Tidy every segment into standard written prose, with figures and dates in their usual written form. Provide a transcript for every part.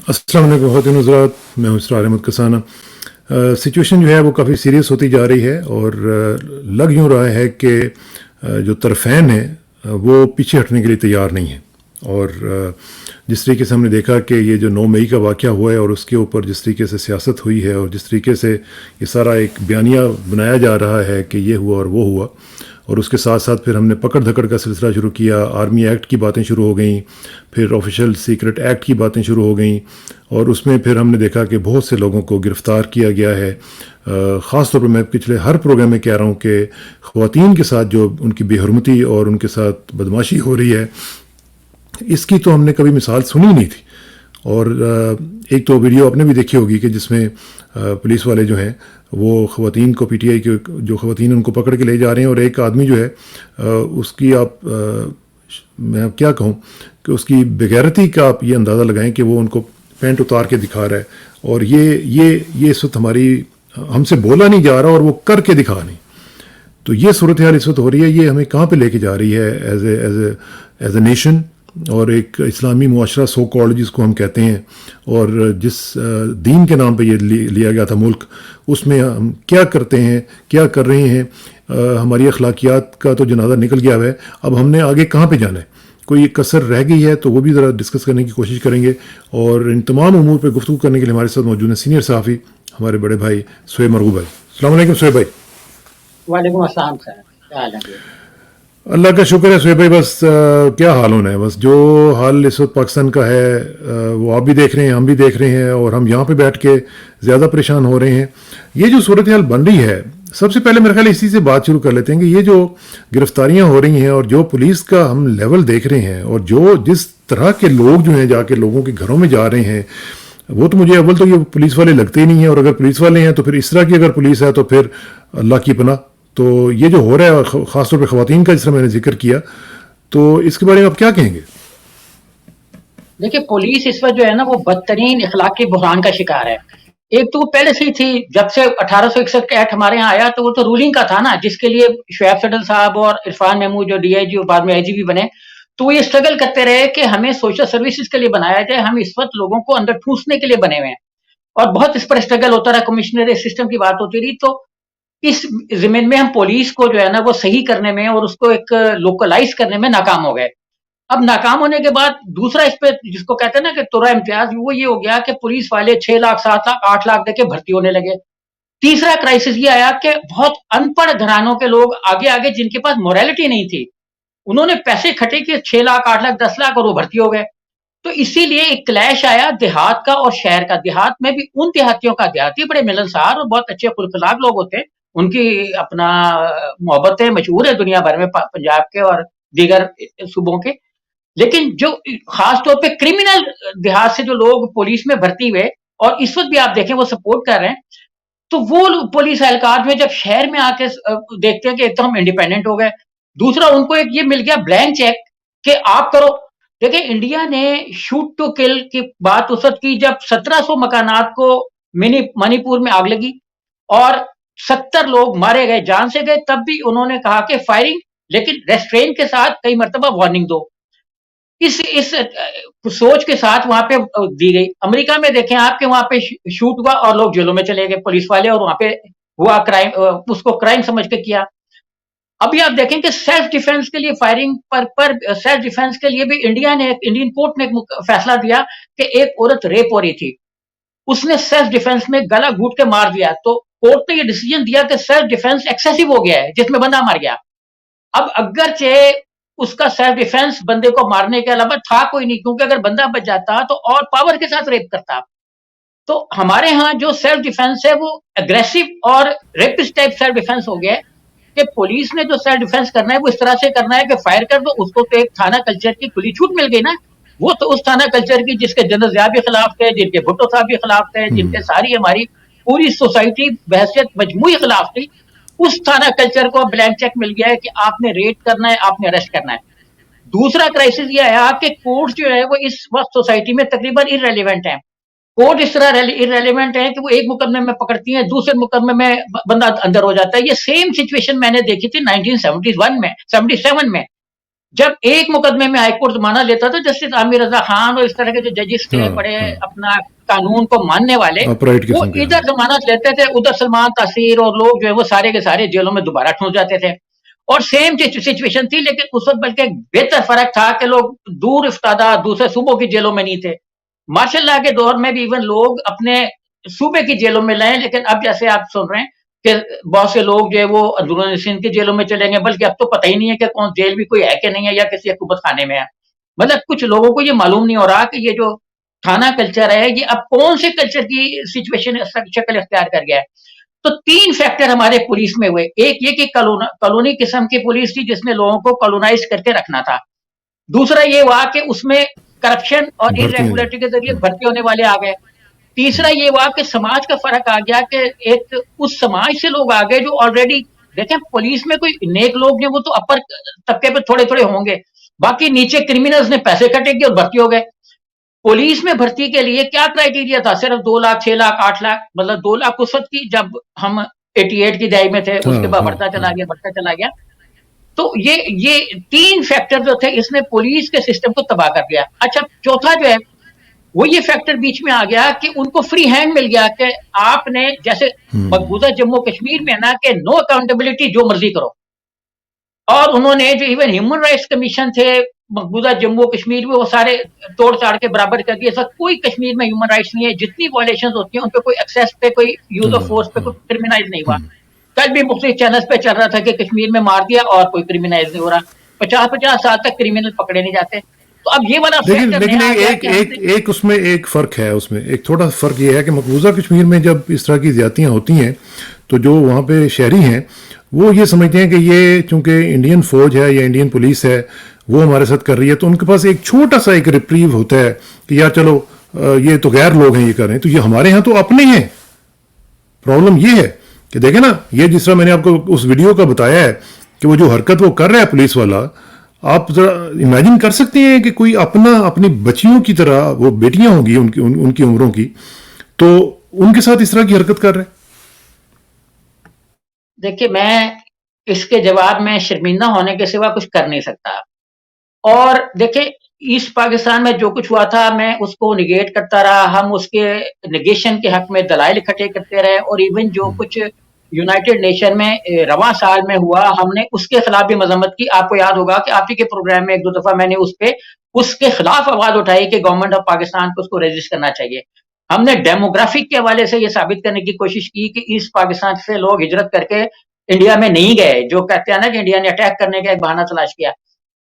السلام علیکم خواتین حضرات، میں ہوں اسرار احمد کسانہ۔ سچویشن جو ہے وہ کافی سیریس ہوتی جا رہی ہے، اور لگ یوں رہا ہے کہ جو طرفین ہیں وہ پیچھے ہٹنے کے لیے تیار نہیں ہیں۔ اور جس طریقے سے ہم نے دیکھا کہ یہ جو 9 مئی کا واقعہ ہوا ہے اور اس کے اوپر جس طریقے سے سیاست ہوئی ہے، اور جس طریقے سے یہ سارا ایک بیانیہ بنایا جا رہا ہے کہ یہ ہوا اور وہ ہوا، اور اس کے ساتھ ساتھ پھر ہم نے پکڑ دھکڑ کا سلسلہ شروع کیا، آرمی ایکٹ کی باتیں شروع ہو گئیں، پھر آفیشیل سیکرٹ ایکٹ کی باتیں شروع ہو گئیں، اور اس میں پھر ہم نے دیکھا کہ بہت سے لوگوں کو گرفتار کیا گیا ہے۔ خاص طور پر میں پچھلے ہر پروگرام میں کہہ رہا ہوں کہ خواتین کے ساتھ جو ان کی بے حرمتی اور ان کے ساتھ بدماشی ہو رہی ہے، اس کی تو ہم نے کبھی مثال سنی نہیں تھی۔ اور ایک تو ویڈیو آپ نے بھی دیکھی ہوگی کہ جس میں پولیس والے جو ہیں وہ خواتین کو، پی ٹی آئی کے جو خواتین ان کو پکڑ کے لے جا رہے ہیں، اور ایک آدمی جو ہے اس کی آپ میں کیا کہوں کہ اس کی بغیرتی کا آپ یہ اندازہ لگائیں کہ وہ ان کو پینٹ اتار کے دکھا رہا ہے، اور یہ اس وقت ہم سے بولا نہیں جا رہا اور وہ کر کے دکھا نہیں۔ تو یہ صورتحال اس وقت ہو رہی ہے، یہ ہمیں کہاں پہ لے کے جا رہی ہے ایز اے نیشن، اور ایک اسلامی معاشرہ سو کالڈ جس کو ہم کہتے ہیں، اور جس دین کے نام پہ یہ لیا گیا تھا ملک، اس میں ہم کیا کرتے ہیں، کیا کر رہے ہیں۔ ہماری اخلاقیات کا تو جنازہ نکل گیا ہے، اب ہم نے آگے کہاں پہ جانا ہے، کوئی کسر رہ گئی ہے تو وہ بھی ذرا ڈسکس کرنے کی کوشش کریں گے۔ اور ان تمام امور پہ گفتگو کرنے کے لیے ہمارے ساتھ موجود ہیں سینئر صحافی ہمارے بڑے بھائی سہیب مرغوب بھائی۔ السلام علیکم سہیب بھائی۔ وعلیکم السلام سر، کیا حال ہے؟ اللہ کا شکر ہے سہیب بھائی، بس کیا حال ہونا ہے، بس جو حال اس وقت پاکستان کا ہے وہ آپ بھی دیکھ رہے ہیں، ہم بھی دیکھ رہے ہیں، اور ہم یہاں پہ بیٹھ کے زیادہ پریشان ہو رہے ہیں۔ یہ جو صورتحال بن رہی ہے، سب سے پہلے میرے خیال اسی سے بات شروع کر لیتے ہیں کہ یہ جو گرفتاریاں ہو رہی ہیں اور جو پولیس کا ہم لیول دیکھ رہے ہیں، اور جس طرح کے لوگ جو ہیں جا کے لوگوں کے گھروں میں جا رہے ہیں، وہ تو مجھے اول تو یہ پولیس والے لگتے ہی نہیں ہیں، اور اگر پولیس والے ہیں تو پھر اس طرح کی اگر پولیس ہے تو پھر اللہ کی پناہ۔ تو یہ جو ہو رہا ہے خاص طور پہ خواتین کا، جس طرح میں نے ذکر کیا، تو اس کے بارے میں آپ کیا کہیں گے؟ دیکھیے، پولیس اس وقت جو ہے نا وہ بدترین اخلاقی بحران کا شکار ہے۔ ایک تو وہ پہلے سے ہی تھی، جب سے 1861 کا ایکٹ ہمارے یہاں آیا تو وہ تو رولنگ کا تھا نا، جس کے لیے شعیب صدر صاحب اور عرفان محمود جو ڈی آئی جی اور بعد میں آئی جی بھی بنے، تو وہ یہ اسٹرگل کرتے رہے کہ ہمیں سوشل سروسز کے لیے بنایا جائے، ہم اس وقت لوگوں کو اندر ٹھوسنے کے لیے بنے ہوئے ہیں، اور بہت اس پر اسٹرگل ہوتا رہا، کمشنر سسٹم کی بات ہوتی رہی۔ تو اس زمین میں ہم پولیس کو جو ہے نا وہ صحیح کرنے میں اور اس کو ایک لوکلائز کرنے میں ناکام ہو گئے۔ اب ناکام ہونے کے بعد دوسرا اس پہ جس کو کہتے ہیں نا کہ تورا امتیاز، وہ یہ ہو گیا کہ پولیس والے 6 لاکھ 7 لاکھ 8 لاکھ دے کے بھرتی ہونے لگے۔ تیسرا کرائسس یہ آیا کہ بہت ان پڑھ گھرانوں کے لوگ آگے جن کے پاس موریلٹی نہیں تھی، انہوں نے پیسے کھٹے کہ 6 لاکھ 8 لاکھ 10 لاکھ اور وہ بھرتی ہو گئے۔ تو اسی لیے ایک کلیش آیا دیہات کا اور شہر کا۔ دیہات میں بھی ان دیہاتیوں کا، دیہاتی بڑے ملنسار اور بہت اچھے خلق اخلاق لوگ ہوتے ہیں، ان کی اپنا محبتیں مشہور ہے دنیا بھر میں، پنجاب کے اور دیگر صوبوں کے، لیکن جو خاص طور پہ کرمنل دیہات سے جو لوگ پولیس میں بھرتی ہوئے اور اس وقت بھی آپ دیکھیں وہ سپورٹ کر رہے ہیں، تو وہ پولیس اہلکار میں جب شہر میں آ کے دیکھتے ہیں کہ ایک تو ہم انڈیپینڈنٹ ہو گئے، دوسرا ان کو ایک یہ مل گیا بلینک چیک کہ آپ کرو۔ دیکھیں، انڈیا نے شوٹ ٹو کل کی بات اس وقت کی جب 1700 مکانات کو منی پور میں آگ لگی اور 70 لوگ مارے گئے، جان سے گئے، تب بھی انہوں نے کہا کہ فائرنگ، لیکن ریسٹرین کے ساتھ کئی مرتبہ وارننگ دو۔ اس سوچ کے ساتھ وہاں پہ دی گئی۔ امریکہ میں دیکھیں آپ کے وہاں پہ شوٹ ہوا اور لوگ جیلوں میں چلے گئے پولیس والے، اور وہاں پہ ہوا کرائم، اس کو کرائم سمجھ کے کیا۔ ابھی آپ دیکھیں کہ سیلف ڈیفense کے لیے فائرنگ پر سیلف ڈیفense کے لیے بھی انڈین کورٹ نے ایک فیصلہ دیا کہ ایک عورت ریپ ہو رہی تھی، اس نے سیلف ڈیفense میں گلا گھوٹ کے مار دیا، تو کورٹ نے یہ ڈیسیجن دیا کہ سیلف ڈیفenس ایکسیسو ہو گیا ہے، جس میں بندہ مر گیا۔ اب اگرچہ اس کا سیلف ڈیفenس بندے کو مارنے کے علاوہ تھا کوئی نہیں، کیونکہ اگر بندہ بچ جاتا تو اور پاور کے ساتھ ریپ کرتا۔ تو ہمارے ہاں جو سیلف ڈیفenس ہے وہ اگریسو اور ریپسٹ ٹائپ سیلف ڈیفenس ہو گیا ہے کہ پولیس نے جو سیلف ڈیفenس کرنا ہے وہ اس طرح سے کرنا ہے کہ فائر کر دو، اس کو تو ایک تھانہ کلچر کی کھلی چھوٹ مل گئی نا۔ وہ تو اس تھانہ کلچر کی جس کے جنرل ضیاء بھی خلاف تھے، جن کے بھٹو صاحب بھی خلاف تھے، جن کے ساری ہماری پوری سوسائٹی بحثیت مجموعی خلاف تھی، اس تھانہ کلچر کو بلینک چیک مل گیا ہے کہ آپ نے ریڈ کرنا ہے، آپ نے اریسٹ کرنا ہے۔ دوسرا کرائسس یہ آیا کہ کورٹ جو ہے وہ اس وقت سوسائٹی میں تقریباً ارریلیونٹ ہے۔ کورٹ اس طرح ارریلیونٹ ہے کہ وہ ایک مقدمے میں پکڑتی ہیں، دوسرے مقدمے میں بندہ اندر ہو جاتا ہے۔ یہ سیم سچویشن میں نے دیکھی تھی 1971 میں 77 میں، जब एक मुकदमे में हाईकोर्ट माना लेता था, जस्टिस आमिर रजा खान और इस तरह के जो जजेस थे हाँ बड़े हाँ, अपना कानून को मानने वाले, अपराइट वो किस्म के, हाँ। इधर जमानत लेते थे, उधर सलमान तासीर और लोग जो है वो सारे के सारे जेलों में दोबारा ठूंस जाते थे। और सेम सिचुएशन थी, लेकिन उस वक्त बल्कि एक बेहतर फर्क था कि लोग दूर इफ्तादा दूसरे सूबों की जेलों में नहीं थे। मार्शल लॉ के दौर में भी इवन लोग अपने सूबे की जेलों में लाए, लेकिन अब जैसे आप सुन रहे हैं कि बहुत से लोग जो है वो अंदरूनी सिंध की जेलों में चले गए, बल्कि अब तो पता ही नहीं है कि कौन जेल भी कोई है कि नहीं है या किसी हुकूमत खाने में है। मतलब कुछ लोगों को ये मालूम नहीं हो रहा कि ये जो थाना कल्चर है ये अब कौन से कल्चर की सिचुएशन शक्ल इख्तियार कर गया है। तो 3 फैक्टर हमारे पुलिस में हुए। एक ये कि कॉलोनी किस्म की पुलिस थी जिसने लोगों को कॉलोनाइज करके रखना था। दूसरा ये हुआ कि उसमें करप्शन और भर्तियां जो, इरेगुलरिटी के जरिए भर्ती होने वाले आ गए। तीसरा ये हुआ कि समाज का फर्क आ गया कि एक उस समाज से लोग आ गए जो ऑलरेडी, देखें पुलिस में कोई नेक लोग जो वो तो अपर तबके पे थोड़े थोड़े होंगे, बाकी नीचे क्रिमिनल्स ने पैसे कटे किए और भर्ती हो गए। पुलिस में भर्ती के लिए क्या क्राइटेरिया था? सिर्फ 2 लाख, 6 लाख, 8 लाख, मतलब 2 लाख उस वक्त की जब हम 88 की दहाई में थे, उसके हाँ बाद हाँ हाँ, बढ़ता चला गया। तो ये 3 फैक्टर जो थे इसने पुलिस के सिस्टम को तबाह कर दिया। अच्छा, चौथा जो है वो ये फैक्टर बीच में आ गया कि उनको फ्री हैंड मिल गया कि आपने जैसे मकबूजा जम्मू कश्मीर में है ना कि नो अकाउंटेबिलिटी, जो मर्जी करो। और उन्होंने जो इवन ह्यूमन राइट्स कमीशन थे मकबूजा जम्मू कश्मीर में, वो सारे तोड़ ताड़ के बराबर कर दिए। ऐसा कोई कश्मीर में ह्यूमन राइट्स नहीं है, जितनी वायलेशन होती है उन पे कोई एक्सेस पे, कोई यूज ऑफ हाँ फोर्स पे हाँ, कोई क्रिमिनाइज नहीं हुआ। कल भी मुख्तलिफ चैनल्स पे चल रहा था कि कश्मीर में मार दिया और कोई क्रिमिनाइज नहीं हो रहा। 50-50 साल तक क्रिमिनल पकड़े नहीं जाते। तो अब ये वाला लेकिन फैक्टर लेकिन नया आ गया एक कि एक हमने, एक उसमें एक फ़र्क है, उसमें एक थोड़ा फ़र्क ये है कि मकबूजा कश्मीर में जब इस तरह की ज़्यादतियाँ होती हैं तो जो वहाँ पे शहरी हैं वो ये समझते हैं कि ये चूंकि इंडियन फ़ौज है या इंडियन पुलिस है वो हमारे साथ कर रही है, तो उनके पास एक छोटा सा एक रिप्रीव होता है कि यार चलो ये तो गैर लोग हैं, ये कर रहे हैं, तो ये हमारे यहाँ तो अपने हैं। प्रॉब्लम ये है कि देखें ना, ये जिस तरह मैंने आपको उस वीडियो का बताया है कि वो जो हरकत वो कर रहा है पुलिस वाला, आप जरा इमेजिन कर सकते हैं कि कोई अपना अपनी बच्चियों की तरह, वो बेटियां होंगी उनकी उम्रों की, तो उनके साथ इस तरह की हरकत कर रहे हैं। देखिए मैं इसके जवाब में शर्मिंदा होने के सिवा कुछ कर नहीं सकता। और देखिए ईस्ट पाकिस्तान में जो कुछ हुआ था मैं उसको निगेट करता रहा, हम उसके निगेशन के हक में दलाइल इकट्ठे करते रहे, और इवन जो कुछ यूनाइटेड नेशन में रवां साल में हुआ हमने उसके खिलाफ भी मजम्मत की। आपको याद होगा कि आप ही के प्रोग्राम में 1-2 दफा मैंने उसके खिलाफ आवाज उठाई कि गवर्नमेंट ऑफ पाकिस्तान को उसको रजिस्ट करना चाहिए। हमने डेमोग्राफिक के हवाले से ये साबित करने की कोशिश की कि ईस्ट पाकिस्तान से लोग हिजरत करके इंडिया में नहीं गए, जो कहते हैं ना कि इंडिया ने अटैक करने का एक बहाना तलाश किया।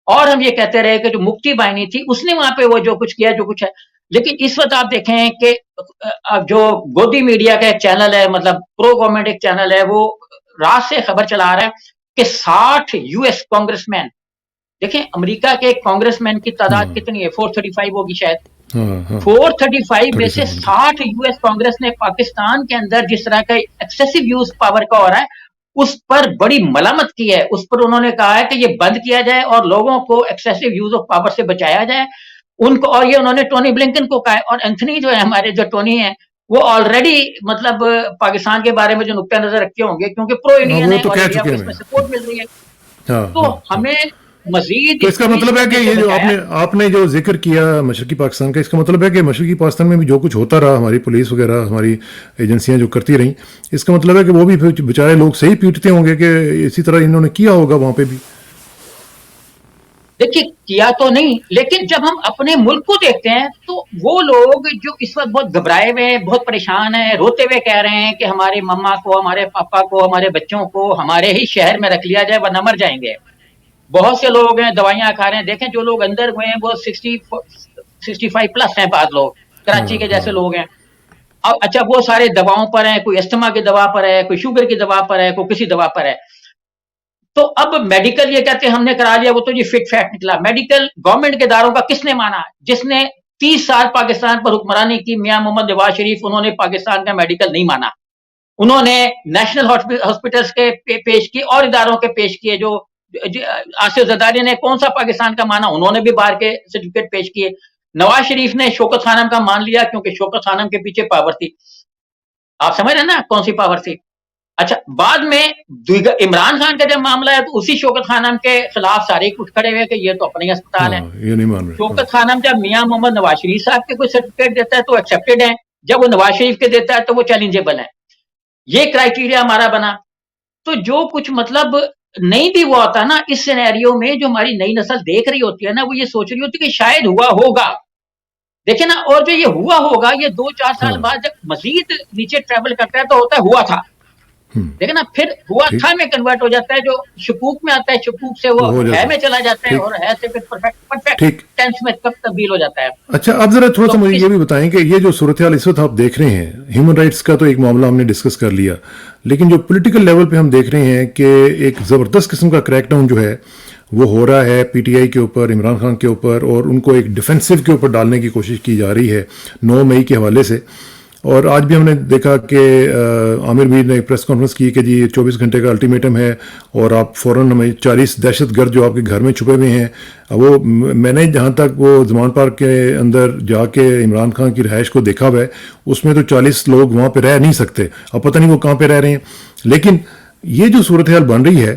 और हम ये कहते रहे कि जो मुक्ति बाहिनी थी उसने वहां पे वो जो कुछ किया, जो कुछ है। लेकिन इस वक्त आप देखें कि अब जो गोदी मीडिया का एक चैनल है, मतलब प्रो गवर्नमेंट एक चैनल है, वो रात से खबर चला रहा है कि 60 यूएस कांग्रेसमैन, देखें अमेरिका के कांग्रेसमैन की तादाद हाँ कितनी है, 435 होगी शायद। हाँ हाँ, 435 में से 37। 60 यूएस कांग्रेस ने पाकिस्तान के अंदर जिस तरह का एक्सेसिव यूज पावर का हो रहा है उस पर बड़ी मलामत की है। उस पर उन्होंने कहा है कि ये बंद किया जाए और लोगों को एक्सेसिव यूज ऑफ पावर से बचाया जाए उनको। और ये उन्होंने टोनी ब्लिंकन को कहा है। और एंथनी जो है, हमारे जो टोनी है, वो ऑलरेडी मतलब पाकिस्तान के बारे में जो नुक्ता नजर रखे होंगे, क्योंकि प्रो हाँ, इंडियन वो है तो और कह इंडिया चुके को हैं इसमें मैं। सपोर्ट मिल रही है। हाँ तो हाँ हाँ, हमें मजीद तो इस इसका पुलिस मतलब है कि करने ये से जो बचाया। आपने जो जिक्र किया मशरकी पाकिस्तान का, इसका मतलब है कि मशरकी पाकिस्तान में भी जो कुछ होता रहा, हमारी पुलिस वगैरह हमारी एजेंसियां जो करती रहीं, इसका मतलब है कि वो भी फिर बेचारे लोग सही पीटते होंगे कि इसी तरह इन्होंने किया होगा वहां पे भी। देखिए किया तो नहीं, लेकिन जब हम अपने मुल्क को देखते हैं तो वो लोग जो इस वक्त बहुत घबराए हुए हैं, बहुत परेशान हैं, रोते हुए कह रहे हैं कि हमारी मम्मा को, हमारे पापा को, हमारे बच्चों को हमारे ही शहर में रख लिया जाए वरना मर जाएंगे। बहुत से लोग हैं दवाइयां खा रहे हैं। देखें जो लोग अंदर हुए हैं वो 65 प्लस हैं, बाद लोग हाँ कराची के जैसे हाँ लोग हैं। अब अच्छा वो सारे दवाओं पर हैं, कोई अस्थमा की दवा पर है, कोई शुगर की दवा पर है, कोई किसी दवा पर है। तो अब मेडिकल ये कहते हैं हमने करा लिया, वो तो ये फिट फैट निकला। मेडिकल गवर्नमेंट के इदारों का किसने माना? जिसने 30 साल पाकिस्तान पर हुक्मरानी की, मियां मोहम्मद नवाज शरीफ, उन्होंने पाकिस्तान का मेडिकल नहीं माना। उन्होंने नेशनल हॉस्पिटल्स के पेश किए और इदारों के पेश किए। जो आसिफ जरदारी ने कौन सा पाकिस्तान का माना? उन्होंने भी बाहर के सर्टिफिकेट पेश किए। नवाज शरीफ ने शौकत खानम का मान लिया क्योंकि शौकत खानम के पीछे पावर थी। आप समझ रहे हैं ना कौन सी पावर थी? اچھا بعد میں عمران خان کا جب معاملہ ہے تو اسی شوکت خانم کے خلاف سارے اٹھ کھڑے ہوئے کہ یہ تو اپنے اسپتال ہے. یہ نہیں مان رہے. شوکت خانم جب میاں محمد نواز شریف صاحب کے کوئی سرٹیفکیٹ دیتا ہے تو ایکسیپٹیڈ ہے, جب وہ نواز شریف کے دیتا ہے تو وہ چیلنجیبل ہے. یہ کرائٹیریا ہمارا بنا. تو جو کچھ مطلب نہیں بھی ہوا ہوتا نا اس سینیریو میں, جو ہماری نئی نسل دیکھ رہی ہوتی ہے نا, وہ یہ سوچ رہی ہوتی ہے کہ شاید ہوا ہوگا. دیکھیں نا, اور جو یہ ہوا ہوگا یہ 2-4 سال بعد جب مزید نیچے ٹریول کرتا ہے تو ہوتا ہے ہوا تھا. دیکھیں نا, پھر ہوا تھا میں کنورٹ ہو جاتا ہے, جو شکوک میں آتا ہے شکوک سے وہ ہے میں چلا جاتا ہے, اور ہے سے پھر پرفیکٹ ٹینس میں کب تبدیل ہو جاتا ہے. اچھا, اب ذرا تھوڑا سا مجھے یہ بھی بتائیں کہ یہ جو صورتحال اس وقت آپ دیکھ رہے ہیں, ہیومن رائٹس کا تو ایک معاملہ ہم نے ڈسکس کر لیا, لیکن جو پولیٹیکل لیول پہ ہم دیکھ رہے ہیں کہ ایک زبردست قسم کا کریک ڈاؤن جو ہے وہ ہو رہا ہے پی ٹی آئی کے اوپر, عمران خان کے اوپر, اور ان کو ایک ڈیفینسو کے اوپر ڈالنے کی کوشش کی جا رہی ہے 9 مئی کے حوالے سے. اور آج بھی ہم نے دیکھا کہ عامر میر نے ایک پریس کانفرنس کی کہ جی 24 گھنٹے کا الٹیمیٹم ہے اور آپ فوراً ہمیں 40 دہشت گرد جو آپ کے گھر میں چھپے ہوئے ہیں, وہ میں نے جہاں تک وہ زمان پارک کے اندر جا کے عمران خان کی رہائش کو دیکھا ہوا ہے, اس میں تو 40 لوگ وہاں پہ رہ نہیں سکتے. اب پتہ نہیں وہ کہاں پہ رہ رہے ہیں. لیکن یہ جو صورتحال بن رہی ہے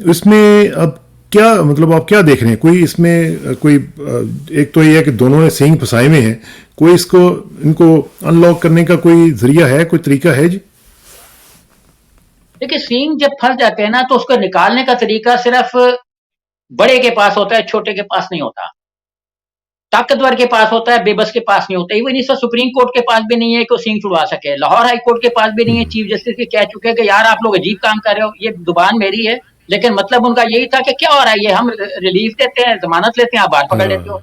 اس میں اب کیا مطلب آپ کیا دیکھ رہے ہیں؟ کوئی اس میں کوئی ایک تو یہ ہے کہ دونوں نے سینگ پھنسائے ہوئے ہیں, کوئی اس کو ان کو ان لاک کرنے کا کوئی ذریعہ ہے, کوئی طریقہ ہے؟ جی دیکھیں, سینگ جب پھنس جاتے ہیں نا تو اس کو نکالنے کا طریقہ صرف بڑے کے پاس ہوتا ہے, چھوٹے کے پاس نہیں ہوتا. طاقتور کے پاس ہوتا ہے, بے بس کے پاس نہیں ہوتا. ایون اس وقت سپریم کورٹ کے پاس بھی نہیں ہے کہ وہ سینگ چھڑوا سکے, لاہور ہائی کورٹ کے پاس بھی نہیں ہے. چیف جسٹس کے کہہ چکے کہ یار آپ لوگ عجیب کام کر رہے ہو, یہ زبان میری ہے لیکن مطلب ان کا یہی تھا کہ کیا ہو رہا ہے, یہ ہم ریلیف دیتے ہیں, ضمانت لیتے ہیں, آپ باہر پکڑ لیتے ہو,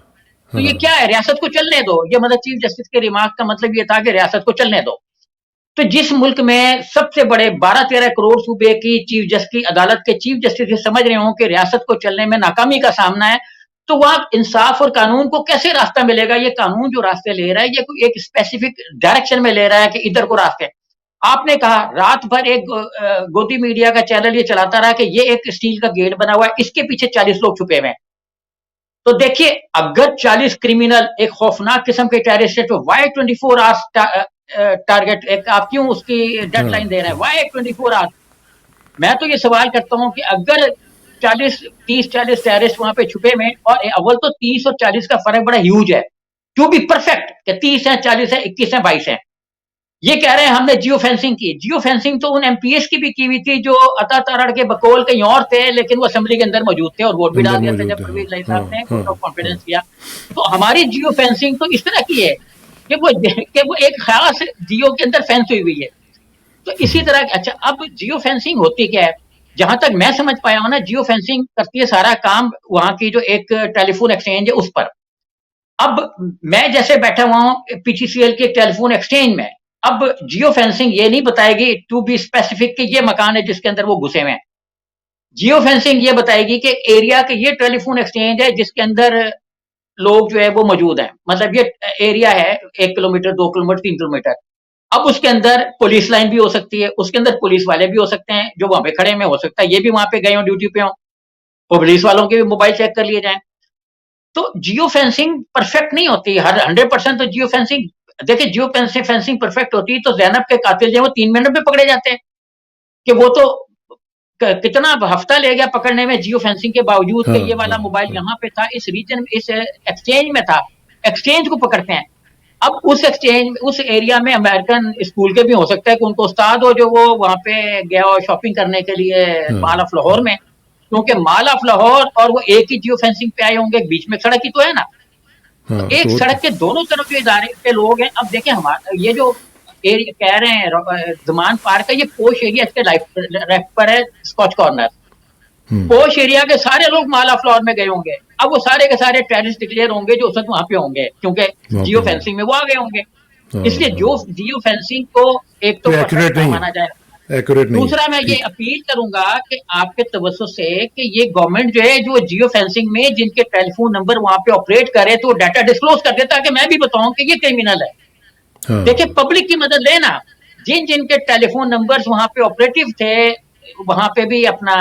تو یہ کیا ہے, ریاست کو چلنے دو. یہ مطلب چیف جسٹس کے ریمارک کا مطلب یہ تھا کہ ریاست کو چلنے دو. تو جس ملک میں سب سے بڑے 12-13 کروڑ صوبے کی چیف جسٹس کی عدالت کے چیف جسٹس یہ سمجھ رہے ہوں کہ ریاست کو چلنے میں ناکامی کا سامنا ہے, تو وہاں انصاف اور قانون کو کیسے راستہ ملے گا؟ یہ قانون جو راستے لے رہا ہے یہ کوئی ایک اسپیسیفک ڈائریکشن میں لے رہا ہے کہ ادھر کو راستے. آپ نے کہا رات بھر ایک گودی میڈیا کا چینل یہ چلاتا رہا کہ یہ ایک اسٹیل کا گیٹ بنا ہوا ہے, اس کے پیچھے 40 لوگ چھپے ہوئے ہیں. تو دیکھیے, اگر 40 کرمینل ایک خوفناک قسم کے ٹیررسٹ وائی 24 آورس ٹارگٹ, آپ کیوں اس کی ڈیڈ لائن دے رہے ہیں وائی 24 آورس؟ میں تو یہ سوال کرتا ہوں کہ اگر 30-40 ٹیررسٹ وہاں پہ چھپے ہوئے, اور اول تو 30 اور 40 کا فرق بڑا ہیوج ہے, ٹو بی پرفیکٹ کہ 30 ہیں, 40 ہیں, 21 ہیں, 22 ہیں. یہ کہہ رہے ہیں ہم نے جیو فینسنگ کی. جیو فینسنگ تو ان ایم پی ایس کی بھی کی ہوئی تھی جو عطا تارڑ کے بقول کہیں اور تھے, لیکن وہ اسمبلی کے اندر موجود تھے اور ووٹ بھی ڈال دیا تھا جب پرویز لائی صاحب نے ووٹ آف کانفیڈنس کیا. تو ہماری جیو فینسنگ تو اس طرح کی ہے کہ وہ ایک خاص جیو کے اندر فینس ہوئی ہوئی ہے. تو اسی طرح اچھا, اب جیو فینسنگ ہوتی کیا ہے؟ جہاں تک میں سمجھ پایا ہوں نا, جیو فینسنگ کرتی ہے سارا کام وہاں کی جو ایک ٹیلی فون ایکسچینج ہے اس پر. اب میں جیسے بیٹھا ہوا ہوں پی ٹی سی ایل کے ایک ٹیلی فون ایکسچینج میں, اب جیو فینسنگ یہ نہیں بتائے گی ٹو بی اسپیسیفک کہ یہ مکان ہے جس کے اندر وہ گھسے ہوئے ہیں. جیو فینسنگ یہ بتائے گی کہ ایریا کے یہ ٹیلی فون ایکسچینج ہے جس کے اندر لوگ جو ہے وہ موجود ہیں, مطلب یہ ایریا ہے 1 کلومیٹر, 2 کلومیٹر, 3 کلومیٹر. اب اس کے اندر پولیس لائن بھی ہو سکتی ہے, اس کے اندر پولیس والے بھی ہو سکتے ہیں جو وہاں پہ کھڑے میں, ہو سکتا ہے یہ بھی وہاں پہ گئے ہوں ڈیوٹی پہ ہوں, پولیس والوں کے بھی موبائل چیک کر لیے جائیں. تو جیو فینسنگ پرفیکٹ نہیں ہوتی ہر 100%. تو جیو فینسنگ دیکھیں, جیو فینسنگ پرفیکٹ ہوتی تو زینب کے قاتل جو ہے وہ 3 منٹ میں پکڑے جاتے ہیں, کہ وہ تو کتنا ہفتہ لے گیا پکڑنے میں جیو فینسنگ کے باوجود کہ یہ والا موبائل یہاں پہ تھا, اس ریجن میں, اس ایکسچینج میں تھا. ایکسچینج کو پکڑتے ہیں. اب اس ایکسچینج اس ایریا میں امریکن اسکول کے بھی ہو سکتا ہے کہ ان کو استاد ہو جو وہ وہاں پہ گیا ہو شاپنگ کرنے کے لیے مال آف لاہور میں, کیونکہ مال آف لاہور اور وہ ایک ہی جیو فینسنگ پہ آئے ہوں گے, بیچ میں سڑک ہی تو ہے نا. ایک سڑک کے دونوں طرف جو ادارے کے لوگ ہیں. اب دیکھیں ہمارا یہ جو کہہ رہے ہیں زمان پارک کا, یہ پوش ایریا اس کے لیفٹ پر ہے, اسکاچ کارنر. پوش ایریا کے سارے لوگ مال آف لاہور میں گئے ہوں گے. اب وہ سارے کے سارے ٹیررسٹ ڈکلیئر ہوں گے جو اس وقت وہاں پہ ہوں گے, کیونکہ جیو فینسنگ میں وہ آ گئے ہوں گے. اس لیے جو جیو فینسنگ کو ایک تو مانا جائے. دوسرا میں یہ اپیل کروں گا کہ آپ کے توسط سے کہ یہ گورنمنٹ جو ہے جو جیو فینسنگ میں جن کے ٹیلی فون نمبر وہاں پہ آپریٹ کرے تو وہ ڈیٹا ڈسکلوز کر دے تاکہ میں بھی بتاؤں کہ یہ کرمینل ہے. دیکھیں پبلک کی مدد لینا, جن جن کے ٹیلی فون نمبر وہاں پہ آپریٹو تھے وہاں پہ بھی اپنا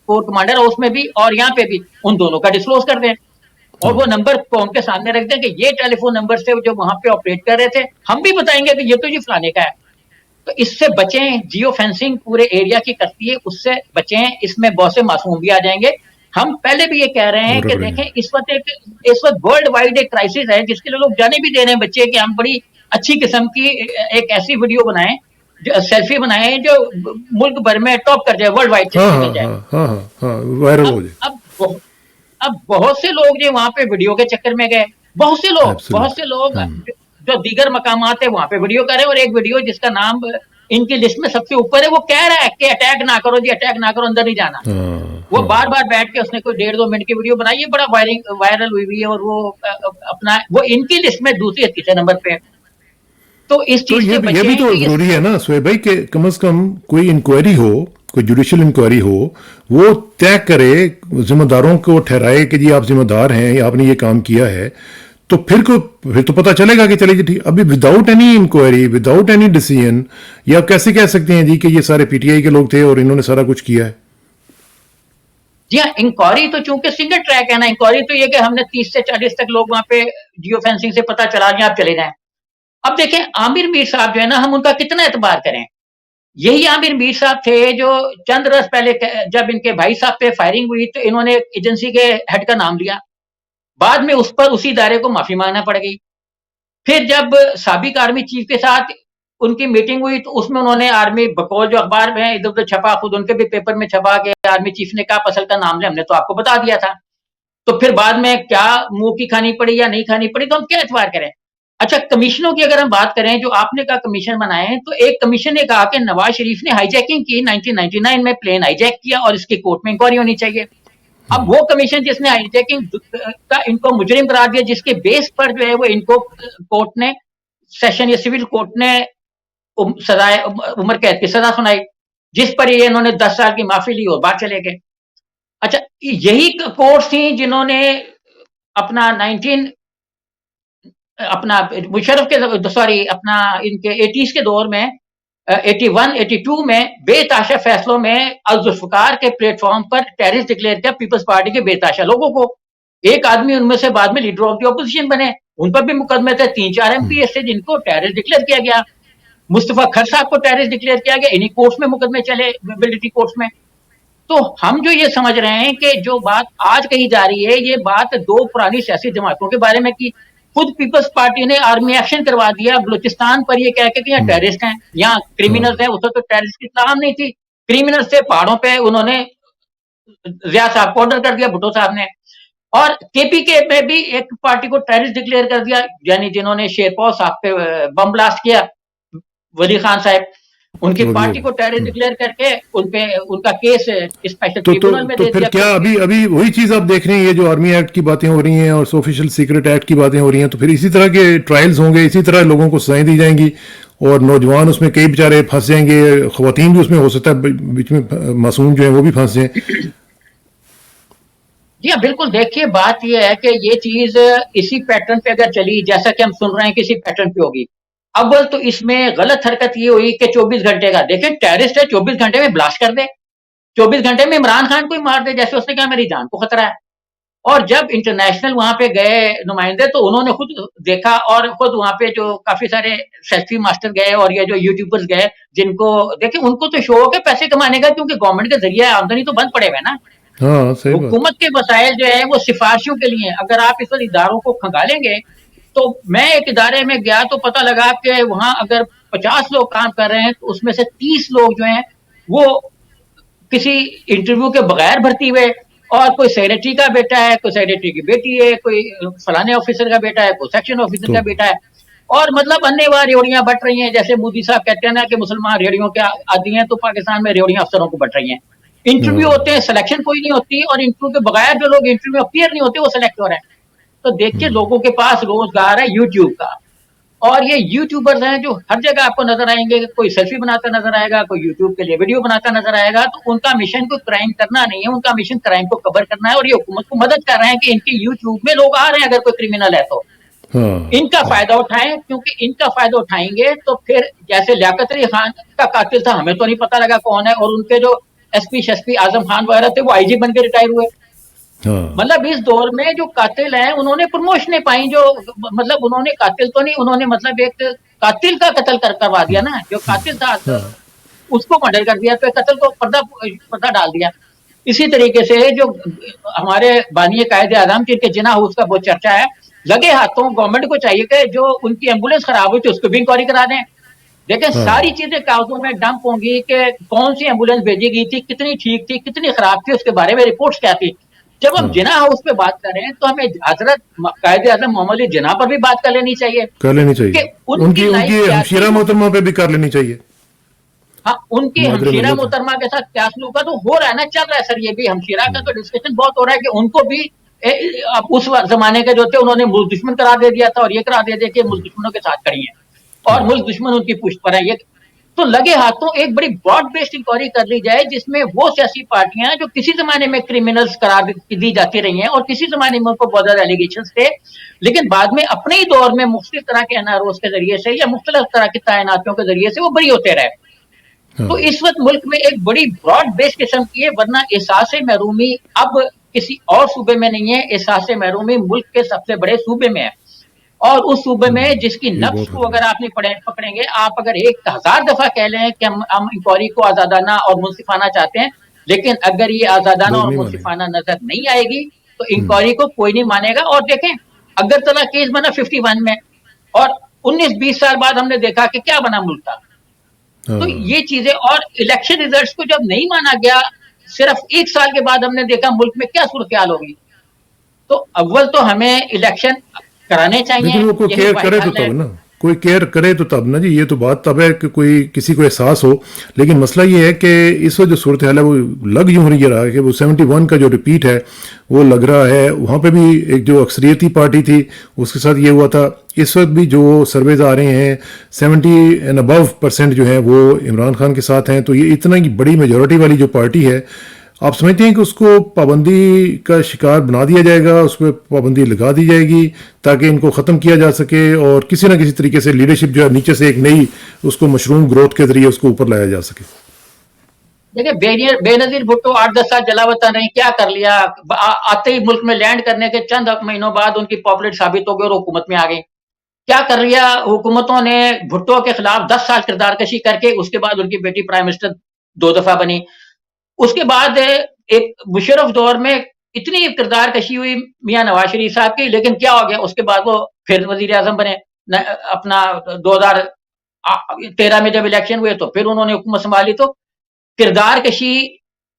کور کمانڈر ہاؤس میں بھی اور یہاں پہ بھی ان دونوں کا ڈسکلوز کر دیں, اور وہ نمبر قوم کے سامنے رکھ دیں کہ یہ ٹیلی فون نمبر سے جو وہاں پہ آپریٹ کر رہے تھے, ہم بھی بتائیں گے کہ یہ تو یہ فلانے کا ہے. تو اس سے بچیں. جیو فینسنگ پورے ایریا کی کرتی ہے, اس سے بچیں. اس میں بہت سے معصوم بھی آ جائیں گے. ہم پہلے بھی یہ کہہ رہے ہیں کہ دیکھیں اس وقت ورلڈ وائڈ ایک کرائسس ہے جس کے لیے لوگ جانے بھی دے رہے ہیں بچے کہ ہم بڑی اچھی قسم کی ایک ایسی ویڈیو بنائیں, سیلفی بنائیں جو ملک بھر میں ٹاپ کر جائے, ورلڈ وائڈ نکل جائے. وائرل ہو جائے. اب بہت سے لوگ جو وہاں پہ ویڈیو کے چکر میں گئے, بہت سے لوگ جو دیگر مقامات ہیں وہاں پہ ویڈیو کرے, اور ایک ویڈیو جس کا نام ان کی لسٹ میں سب سے اوپر ہے, وہ کہہ رہا ہے کہ اٹیک نہ کرو جی, اٹیک نہ کرو, اندر نہیں جانا. وہ بار بار بیٹھ کے اس نے کوئی 1.5-2 منٹ کی ویڈیو بنائی ہے, بڑا وائرل ہوئی ہے, اور وہ اپنا وہ ان کی لسٹ میں دوسری یا تیسرے نمبر پہ. تو اس چیز سے یہ بھی تو ضروری ہے نا سہیب بھائی کہ کم از کم کوئی انکوائری ہو, کوئی جوڈیشل انکوائری ہو, وہ طے کرے, ذمہ داروں کو ٹھہرائے کہ جی آپ ذمہ دار ہیں یا آپ نے یہ کام کیا ہے, تو پھر تو پتہ چلے گا کہ چلے جی ٹھیک. ابھی without any inquiry, without any decision, یہ آپ کیسے کہہ سکتے ہیں جی کہ یہ سارے پی ٹی آئی کے لوگ تھے اور انہوں نے سارا کچھ کیا ہے؟ جی ہاں, انکوائری تو چونکہ سنگل ٹریک ہے نا. انکوائری تو یہ کہ ہم نے 30 سے 40 تک لوگ وہاں پہ جیو فینسنگ سے پتہ چلا گیا, آپ چلے جائیں. اب دیکھیں عامر میر صاحب جو ہے نا, ہم ان کا کتنا اعتبار کریں. یہی عامر میر صاحب تھے جو چند روز پہلے جب ان کے بھائی صاحب پہ فائرنگ ہوئی تو انہوں نے ایجنسی کے ہیڈ کا نام لیا, بعد میں اس پر اسی ادارے کو معافی مانگنا پڑ گئی. پھر جب سابق آرمی چیف کے ساتھ ان کی میٹنگ ہوئی تو اس میں انہوں نے آرمی بقول جو اخبار میں ادھر ادھر چھپا, خود ان کے بھی پیپر میں چھپا کے آرمی چیف نے کہا اصل کا نام لے, ہم نے تو آپ کو بتا دیا تھا. تو پھر بعد میں کیا منہ کی کھانی پڑی یا نہیں کھانی پڑی, تو ہم کیا اعتبار کریں. اچھا, کمیشنوں کی اگر ہم بات کریں, جو آپ نے کہا کمیشن بنائے ہیں, تو ایک کمیشن نے کہا کہ نواز شریف نے ہائی جیکنگ کی 1999 میں, پلین ہائی جیک کیا اور اس کی کورٹ میں انکوائری ہونی چاہیے. اب وہ کمیشن جس نے ہائی جیکنگ کا ان کو مجرم قرار دیا, جس کے بیس پر جو ہے وہ ان کو کورٹ نے, سیشن یا سول کورٹ نے سزائے عمر قید کی سزا سنائی, جس پر یہ انہوں نے 10 سال کی معافی لی اور بات چلے گئے. اچھا, یہی کورٹس تھیں جنہوں نے اپنا مشرف کے اپنا ان کے 80s کے دور میں 81 82 میں بے تحاشا فیصلوں میں الذوالفقار کے پلیٹ فارم پر ٹیررسٹ ڈکلیئر کیا پیپلز پارٹی کے بے تحاشا لوگوں کو. ایک آدمی ان میں سے بعد میں لیڈر آف دی اپوزیشن بنے, ان پر بھی مقدمے تھے, 3-4 MP سے جن کو ٹیررسٹ ڈکلیئر کیا گیا. مصطفیٰ کھر صاحب کو ٹیررسٹ ڈکلیئر کیا گیا, انہی کورٹس میں مقدمے چلے, ملٹری کورٹس میں. تو ہم جو یہ سمجھ رہے ہیں کہ جو بات آج کہی جا رہی ہے, یہ بات 2 پرانی سیاسی جماعتوں کے بارے میں کی. خود پیپلز پارٹی نے آرمی ایکشن کروا دیا بلوچستان پر, یہ کہہ کے کہ یہاں ٹیررسٹ ہیں, یہاں کرمنلز ہیں. اس وقت تو ٹیررسٹ کی اطلاع نہیں تھی, کرمنلز سے پہاڑوں پہ انہوں نے ضیاء صاحب کو آرڈر کر دیا, بھٹو صاحب نے. اور کے پی کے میں بھی ایک پارٹی کو ٹیررسٹ ڈکلیئر کر دیا, یعنی جنہوں نے شیرپور صاحب پہ بم بلاسٹ کیا, ولی خان صاحب, ان کی پارٹی کو ٹیررسٹ ڈکلیئر کر کے ان کا کیس اسپیشل ٹریبونل میں دے دیا. پھر کیا ابھی وہی چیز آپ دیکھ رہے ہیں, یہ جو آرمی ایکٹ کی باتیں ہو رہی ہیں اور آفیشل سیکرٹ ایکٹ کی باتیں ہو رہی ہیں, تو پھر اسی طرح کے ٹرائلز ہوں گے, اسی طرح لوگوں کو سزائیں دی جائیں گی, اور نوجوان اس میں کئی بیچارے پھنس جائیں گے, خواتین بھی اس میں ہو سکتا ہے بیچ میں معصوم جو ہیں وہ بھی پھنس جائیں. جی ہاں بالکل. دیکھیے بات یہ ہے کہ یہ چیز اسی پیٹرن پہ اگر چلی جیسا کہ ہم سن رہے ہیں کہ اسی پیٹرن پہ ہوگی. اول تو اس میں غلط حرکت یہ ہوئی کہ 24 گھنٹے کا, دیکھیں ٹیررسٹ ہے, 24 گھنٹے میں بلاسٹ کر دے, 24 گھنٹے میں عمران خان کو ہی مار دے, جیسے اس نے کہا میری جان کو خطرہ ہے. اور جب انٹرنیشنل وہاں پہ گئے نمائندے, تو انہوں نے خود دیکھا, اور خود وہاں پہ جو کافی سارے سیلفی ماسٹر گئے اور یہ جو یوٹیوبرز گئے, جن کو دیکھیں ان کو تو شوق ہے پیسے کمانے کا, کیونکہ گورنمنٹ کے ذریعے آمدنی تو بند پڑے ہوئے نا. حکومت کے وسائل جو ہے وہ سفارشوں کے لیے. اگر آپ اس اداروں کو کھنگالیں گے, تو میں ایک ادارے میں گیا تو پتہ لگا کہ وہاں اگر 50 لوگ کام کر رہے ہیں, تو اس میں سے 30 لوگ جو ہیں وہ کسی انٹرویو کے بغیر بھرتی ہوئے, اور کوئی سیکریٹری کا بیٹا ہے, کوئی سیکریٹری کی بیٹی ہے, کوئی فلانے آفیسر کا بیٹا ہے, کوئی سیکشن آفیسر کا بیٹا ہے, اور مطلب اننے وہاں ریوڑیاں بٹ رہی ہیں. جیسے مودی صاحب کہتے ہیں نا کہ مسلمان ریوڑیوں کے عادی ہیں, تو پاکستان میں ریوڑیاں افسروں کو بٹ رہی ہیں. انٹرویو ہوتے ہیں, سلیکشن کوئی نہیں ہوتی, اور انٹرویو کے بغیر جو لوگ انٹرویو اپیئر نہیں ہوتے وہ سلیکٹ ہو رہے ہیں. تو دیکھیے لوگوں کے پاس روزگار ہے یوٹیوب کا, اور یہ یوٹیوبرز ہیں جو ہر جگہ آپ کو نظر آئیں گے, کوئی سیلفی بناتا نظر آئے گا, کوئی یوٹیوب کے لیے ویڈیو بناتا نظر آئے گا. تو ان کا مشن کوئی کرائم کرنا نہیں ہے, ان کا مشن کرائم کو کور کرنا ہے, اور یہ حکومت کو مدد کر رہے ہیں کہ ان کے یوٹیوب میں لوگ آ رہے ہیں, اگر کوئی کرمنل ہے تو ان کا فائدہ اٹھائیں, کیونکہ ان کا فائدہ اٹھائیں گے تو پھر جیسے لیاقت علی خان کا قاتل تھا, ہمیں تو نہیں پتا لگا کون ہے, اور ان کے جو ایس پی شیس پی اعظم خان وغیرہ تھے وہ آئی جی بن کے ریٹائر ہوئے. مطلب اس دور میں جو قاتل ہیں انہوں نے پروموشنیں پائیں, جو مطلب انہوں نے قاتل تو نہیں, انہوں نے مطلب ایک कातिल का कत्ल करवा दिया ना, जो कातिल था उसको मर्डर कर दिया, तो कत्ल को पर्दा डाल दिया। इसी तरीके से जो हमारे बानी कायदे आज़म जिनके जिना हाउस का बहुत चर्चा है, लगे हाथों गवर्नमेंट को चाहिए कि जो उनकी एम्बुलेंस खराब हुई थी उसको भी इंक्वायरी करा दें। देखें सारी चीजें कागजों में डंप होंगी कि कौन सी एम्बुलेंस भेजी गई थी, कितनी ठीक थी, कितनी खराब थी, उसके बारे में रिपोर्ट्स क्या थी। जब हम जिना हाउस पे बात करें तो हमें हजरत कायदे आज़म मोहम्मद अली जिना पर भी बात कर लेनी चाहिए, उनकी हमशीरा मोहतरमा पे भी कर लेनी चाहिए। हाँ, उनकी हमशीरा मोहतरमा के साथ क्या सलूक का तो हो रहा है ना, चल रहा है सर, ये भी हमशीरा का तो डिस्कशन बहुत हो रहा है कि उनको भी उस जमाने के जो थे उन्होंने मुल्क दुश्मन करार दे दिया था, और ये करार दे दिया कि मुल्क दुश्मनों के साथ खड़ी है और मुल्क दुश्मन उनकी पुष्ट पर है। ये तो लगे हाथों एक बड़ी ब्रॉड बेस्ड इंक्वायरी कर ली जाए, जिसमें वो सियासी पार्टियां जो किसी जमाने में क्रिमिनल्स करार दी जाती रही हैं और किसी जमाने में उनको बहुत ज्यादा एलिगेशन थे, लेकिन बाद में अपने ही दौर में मुख्तलिफ तरह के एनआरओज के जरिए से या मुख्तलिफ तरह की तैनातियों के जरिए से वो बरी होते रहे। तो इस वक्त मुल्क में एक बड़ी ब्रॉड बेस्ड किस्म की है, वरना एहसास महरूमी अब किसी और सूबे में नहीं है, एहसास महरूमी मुल्क के सबसे बड़े सूबे में है। और उस सूबे में जिसकी नफ्स को अगर आप नहीं पकड़ेंगे, आप अगर 1000 दफा कह लें कि हम इंक्वायरी को आजादाना और मुंसिफाना चाहते हैं, लेकिन अगर ये आजादाना और मुंसिफाना नजर नहीं आएगी तो इंक्वायरी को कोई नहीं मानेगा। और देखें अगरतला केस बना 51 में, और 19-20 साल बाद हमने देखा कि क्या बना मुल्क का। तो ये चीजें, और इलेक्शन रिजल्ट्स को जब नहीं माना गया, सिर्फ 1 साल के बाद हमने देखा मुल्क में क्या सूरत हाल होगी। तो अव्वल तो हमें इलेक्शन कराने चाहिए, लेकिन वो कोई केयर करे तो तब ना, कोई केयर करे तो तब ना जी। ये तो बात तब है कि कोई किसी को एहसास हो, लेकिन मसला ये है कि इस वक्त जो सूरत हाल है वो लग यूं रहा है कि वो 71 का जो रिपीट है वो लग रहा है। वहाँ पे भी एक जो अक्सरियती पार्टी थी उसके साथ ये हुआ था। इस वक्त भी जो सर्वेज आ रहे हैं 70 एंड अबव% जो है वो इमरान खान के साथ हैं। तो ये इतना की बड़ी मेजोरिटी वाली जो पार्टी है, आप समझते हैं कि उसको पाबंदी का शिकार बना दिया जाएगा, उस पर पाबंदी लगा दी जाएगी ताकि इनको ख़त्म किया जा सके, और किसी ना किसी तरीके से लीडरशिप जो है नीचे से एक नई उसको मशरूम ग्रोथ के जरिए उसको ऊपर लाया जा सके? देखिए बेनजीर भुट्टो 8-10 साल जलावतन रही, क्या कर लिया, आते ही मुल्क में लैंड करने के चंद महीनों बाद उनकी पॉपुलर साबित हो गई और हुकूमत में आ गई। क्या कर लिया हुकूमतों ने भुट्टो के खिलाफ 10 साल किरदार कशी करके, उसके बाद उनकी बेटी प्राइम मिनिस्टर 2 दफा बनी। उसके बाद एक मुशर्रफ दौर में इतनी किरदार कशी हुई मियां नवाज शरीफ साहब की, लेकिन क्या हो गया, उसके बाद वो फिर वजीर आजम बने। अपना 2013 में जब इलेक्शन हुए तो फिर उन्होंने हुकूमत संभाली। तो किरदार कशी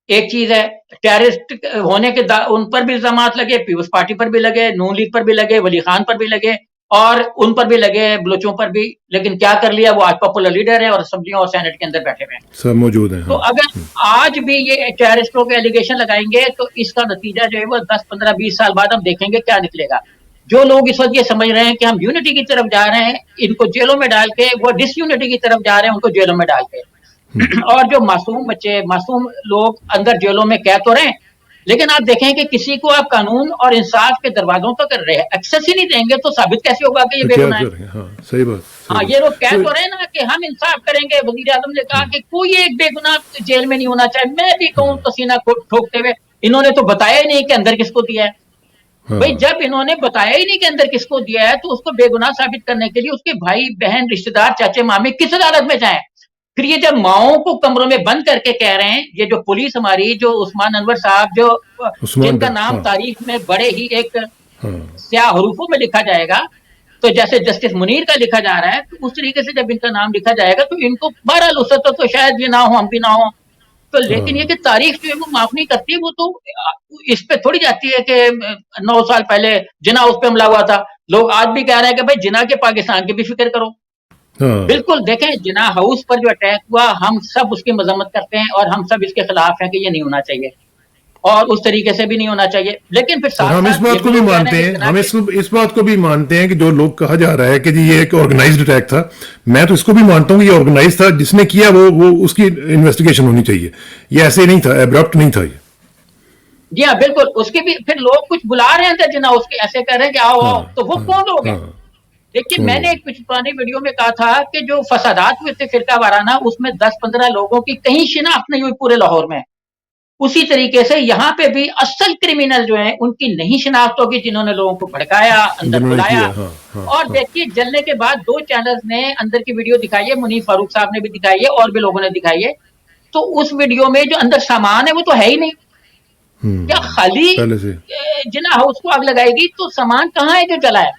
एक चीज है, टेररिस्ट होने के उन पर भी इल्जाम लगे, पीपल्स पार्टी पर भी लगे, नून लीग पर भी लगे, वली खान पर भी लगे, और उन पर भी लगे, बलोचों पर भी। लेकिन क्या कर लिया, वो आज पॉपुलर लीडर है और असेंबलियों और सेनेट के अंदर बैठे हुए हैं, सब मौजूद हैं। तो अगर आज भी ये टेररिस्टों के एलिगेशन लगाएंगे तो इसका नतीजा जो है वो 10, 15, 20 साल बाद हम देखेंगे क्या निकलेगा। जो लोग इस वक्त ये समझ रहे हैं कि हम यूनिटी की तरफ जा रहे हैं, इनको जेलों में डाल के, वो डिसयूनिटी की तरफ जा रहे हैं, उनको जेलों में डाल के। और जो मासूम बच्चे, मासूम लोग अंदर जेलों में कैद हो रहे हैं, लेकिन आप देखें कि किसी को आप कानून और इंसाफ के दरवाजों तक एक्सेस ही नहीं देंगे तो साबित कैसे होगा कि ये बेगुनाह है। सही बात। हाँ, ये लोग कह तो रहे हैं ना कि हम इंसाफ करेंगे। वजीर आजम ने कहा कि कोई एक बेगुनाह जेल में नहीं होना चाहिए। मैं भी कहूँ पसीना ठोकते हुए, इन्होंने तो बताया ही नहीं कि अंदर किसको दिया है। भाई जब इन्होंने बताया ही नहीं कि अंदर किसको दिया है, तो उसको बेगुनाह साबित करने के लिए उसके भाई बहन, रिश्तेदार, चाचे मामे किस अदालत में जाएं। फिर ये जब माओं को कमरों में बंद करके कह रहे हैं, ये जो पुलिस हमारी, जो उस्मान अनवर साहब, जो जिनका नाम तारीख में बड़े ही एक स्याह हरूफों में लिखा जाएगा, तो जैसे जस्टिस मुनीर का लिखा जा रहा है, तो उस तरीके से जब इनका नाम लिखा जाएगा तो इनको बहरहाल उस तो शायद ये ना हो, हम भी ना हो। तो लेकिन ये कि तारीख जो है वो माफ नहीं करती, वो तो इस पे थोड़ी जाती है कि 9 साल पहले जिना उस पे हमला हुआ था। लोग आज भी कह रहे हैं कि भाई जिना के पाकिस्तान की भी फिक्र करो। बिल्कुल, देखें जिना हाउस पर जो अटैक हुआ, हम सब उसकी मजम्मत करते हैं और हम सब इसके खिलाफ हैं कि ये नहीं होना चाहिए और उस तरीके से भी नहीं होना चाहिए। लेकिन फिर साथ हम इस बात को भी मानते हैं, हम इस बात को भी मानते हैं कि जो लोग कहा जा रहा है कि जी ये एक ऑर्गेनाइज्ड अटैक था, मैं तो इसको भी मानता हूँ कि ये ऑर्गेनाइज था। जिसने किया वो उसकी इन्वेस्टिगेशन होनी चाहिए। ये ऐसे नहीं था, एब्रप्ट नहीं था ये। जी हाँ, बिल्कुल। उसके भी फिर लोग कुछ बुला रहे हैं जिना, उसके ऐसे कह रहे हैं कि आओ आओ, तो वो कौन लोग हैं? देखिए, मैंने एक कुछ पुरानी वीडियो में कहा था कि जो फसादात हुए थे फिरका वाराना, उसमें 10-15 लोगों की कहीं शिनाख्त नहीं हुई पूरे लाहौर में। उसी तरीके से यहाँ पे भी असल क्रिमिनल जो हैं उनकी नहीं शिनाख्त होगी, जिन्होंने लोगों को भड़काया, अंदर जिन्होंने बुलाया। किया, हाँ, हाँ, और हाँ। देखिए जलने के बाद 2 चैनल्स ने अंदर की वीडियो दिखाई है, मुनीफ फारूक साहब ने भी दिखाई है और भी लोगों ने दिखाई है। तो उस वीडियो में जो अंदर सामान है वो तो है ही नहीं। क्या खाली पहले से जिना हाउस को आग लगाएगी तो सामान कहाँ है जो जला है?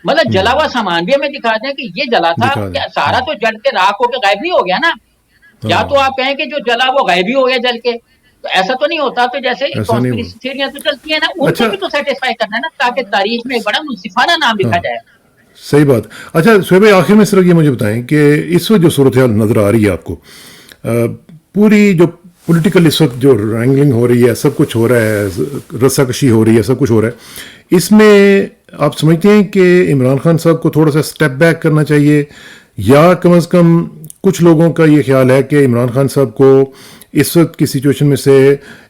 मतलब जला हुआ सामान भी हमें दिखा दें कि ये जला था, दिखा दें, क्या सारा तो जल के राख होकर गायब नहीं हो गया ना? या तो आप कहें कि जो जला वो गायब ही हो गया जल के, तो ऐसा तो नहीं होता। तो जैसे ऐसा नहीं कॉन्स्पिरेसी थ्योरियां तो चलती है ना, उनको अच्छा। भी तो सेटिस्फाई करना है ना, ताकि तारीख में एक बड़ा मुनसिफाना नाम लिखा जाए। सही बात। अच्छा शोएब भाई, आखिर में सिर्फ ये मुझे बताएं कि इस वक्त जो सूरत हाल नज़र आ रही है आपको, पूरी जो पॉलिटिकल इस वक्त जो रैंगलिंग हो रही है, सब कुछ हो रहा है, रस्साकशी हो रही है, सब कुछ हो रहा है, इसमें आप समझते हैं कि इमरान खान साहब को थोड़ा सा स्टेप बैक करना चाहिए, या कम अज़ कम कुछ लोगों का ये ख्याल है कि इमरान खान साहब को इस वक्त की सिचुएशन में से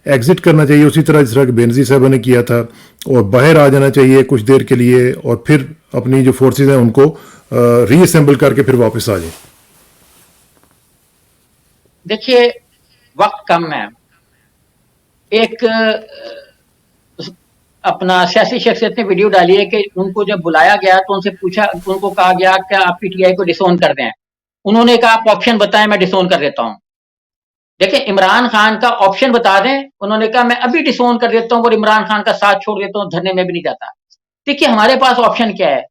एग्जिट करना चाहिए, उसी तरह जिस तरह कि बेनज़ीर साहब ने किया था, और बाहर आ जाना चाहिए कुछ देर के लिए, और फिर अपनी जो फोर्सेस हैं उनको रीअसेंबल करके फिर वापस आ जाए? देखिए वक्त कम है। एक अपना सियासी शख्सियत ने वीडियो डाली है कि उनको जब बुलाया गया तो उनसे पूछा, उनको कहा गया कि आप पीटीआई को डिसोन कर दें। उन्होंने कहा आप ऑप्शन बताएं, मैं डिसोन कर देता हूं। देखिए इमरान खान का ऑप्शन बता दें, उन्होंने कहा मैं अभी डिसोन कर देता हूं और इमरान खान का साथ छोड़ देता हूं, धरने में भी नहीं जाता। देखिए हमारे पास ऑप्शन क्या है?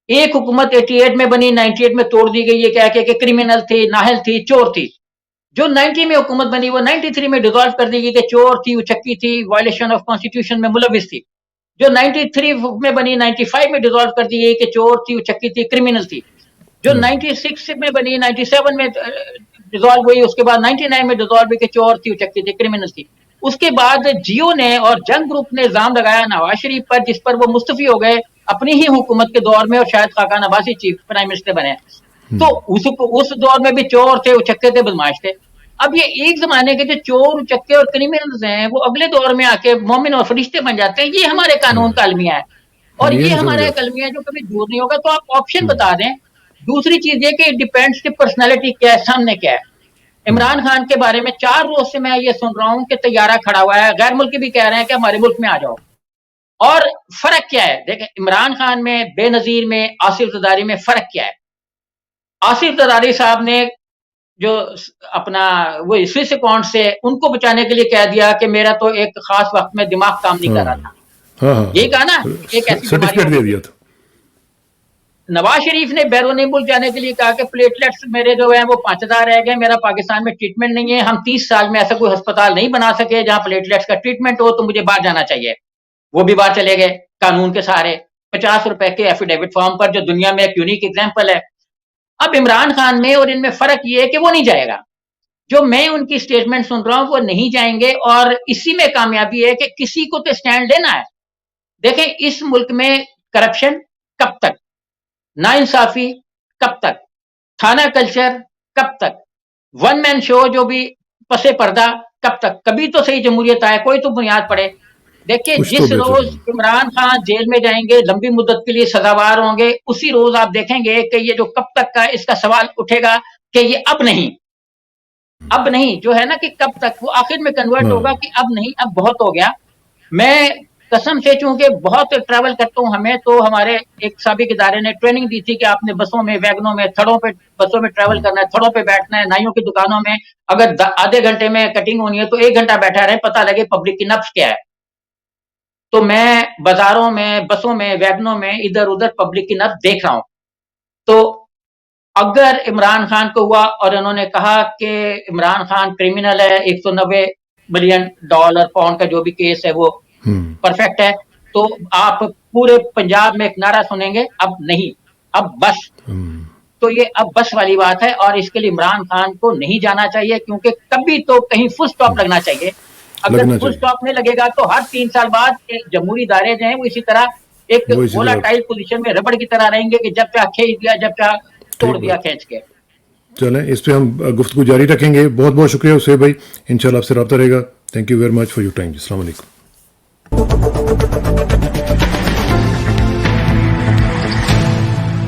एक हुकूमत 88 में बनी, 98 में तोड़ दी गई, ये कह के कि क्रिमिनल थी, नाहल थी, चोर थी। जो 90 में हुकूमत बनी वो 93 में डिसॉल्व कर दी गई कि चोर थी, उचक्की थी, वायलेशन ऑफ कॉन्स्टिट्यूशन में मुलविस थी। जो 93 में बनी 95 में डिसॉल्व कर दी गई कि चोर थी, उचक्की थी, क्रिमिनल थी। जो 96 में बनी 97 में डिसॉल्व हुई, उसके बाद 99 में डिसॉल्व हुई कि चोर थी, उचक्की थी, क्रिमिनल थी। उसके बाद जियो ने और जंग ग्रुप ने इल्जाम लगाया नवाज शरीफ पर, जिस पर वो मुस्तफी हो गए अपनी ही हुकूमत के दौर में, और शायद Khaqan Abbasi chief prime minister बने। तो उस दौर में भी चोर थे, उचक्के थे, बदमाश थे। अब ये एक जमाने के जो चोर, उचक्के और क्रिमिनल्स हैं वो अगले दौर में आके मोमिन और फरिश्ते बन जाते हैं। ये हमारे कानून का अलमिया है, और ये हमारा एक अलमिया है जो कभी दूर नहीं होगा। तो आप ऑप्शन बता दें। दूसरी चीज ये कि डिपेंड्स की पर्सनैलिटी क्या है, सामने क्या है। इमरान खान के बारे में 4 रोज से मैं ये सुन रहा हूं कि तैयारा खड़ा हुआ है, गैर मुल्की भी कह रहे हैं कि हमारे मुल्क में आ जाओ। और फर्क क्या है? देखें इमरान खान में, बेनजीर में, आसिफ जरदारी में फर्क क्या है? आसिफ जरदारी साहब ने जो अपना वो स्विस अकाउंट से उनको बचाने के लिए कह दिया कि मेरा तो एक खास वक्त में दिमाग काम नहीं कर रहा था, यही कहा ना, एक ऐसी सर्टिफिकेट दे दिया था। नवाज शरीफ ने बैरूनी मुल्क जाने के लिए कहा कि प्लेटलेट्स मेरे जो हैं वो 5000 रह गए, मेरा पाकिस्तान में ट्रीटमेंट नहीं है, हम 30 साल में ऐसा कोई अस्पताल नहीं बना सके जहां प्लेटलेट्स का ट्रीटमेंट हो, तो मुझे बाहर जाना चाहिए। वो भी बाहर चले गए कानून के सहारे, 50 रुपए के एफिडेविट फॉर्म पर, जो दुनिया में एक यूनिक एग्जाम्पल है। अब इमरान खान में और इनमें फर्क ये है कि वो नहीं जाएगा। जो मैं उनकी स्टेटमेंट सुन रहा हूं वो नहीं जाएंगे, और इसी में कामयाबी है कि किसी को तो स्टैंड लेना है। देखें इस मुल्क में करप्शन कब तक, नाइंसाफी कब तक, थाना कल्चर कब तक, वन मैन शो जो भी पसे पर्दा कब तक? कभी तो सही जमहूरियत आए, कोई तो बुनियाद पड़े। देखिए जिस रोज इमरान खान जेल में जाएंगे, लंबी मुद्दत के लिए सजावार होंगे, उसी रोज आप देखेंगे कि ये जो कब तक का इसका सवाल उठेगा कि ये अब नहीं, अब नहीं जो है ना कि कब तक, वो आखिर में कन्वर्ट होगा कि अब नहीं, अब बहुत हो गया। मैं कसम से, चूंकि बहुत ट्रैवल करता हूं, हमें तो हमारे एक साबिक इदारे ने ट्रेनिंग दी थी कि आपने बसों में, वैगनों में, थड़ों पे, बसों में ट्रैवल करना है, थड़ों पे बैठना है, नाइयों की दुकानों में अगर आधे घंटे में कटिंग होनी है तो 1 घंटा बैठा रहे, पता लगे पब्लिक की नब्ज क्या है। तो मैं बाजारों में, बसों में, वैगनों में इधर उधर पब्लिक की नब्ज देख रहा हूं। तो अगर इमरान खान को हुआ और उन्होंने कहा कि इमरान खान क्रिमिनल है, 190 मिलियन डॉलर पाउंड का जो भी केस है वो परफेक्ट है, तो आप पूरे पंजाब में एक नारा सुनेंगे, अब नहीं, अब बस। तो ये अब बस वाली बात है, और इसके लिए इमरान खान को नहीं जाना चाहिए, क्योंकि कभी तो कहीं फुल स्टॉप लगना चाहिए। अगर फुल स्टॉप नहीं लगेगा तो हर 3 साल बाद एक जमहूरी इदारे जो हैं वो इसी तरह एक वोलाटाइल पोजीशन में रबड़ की तरह रहेंगे कि जब चाह खींच दिया, जब चाह तोड़ दिया खींच के। चलें, इस पे हम गुफ्तगू जारी रखेंगे। बहुत बहुत शुक्रिया शोएब भाई, इंशाल्लाह आपसे रब्ता रहेगा। Thank you very much for your time. अस्सलाम वालेकुम।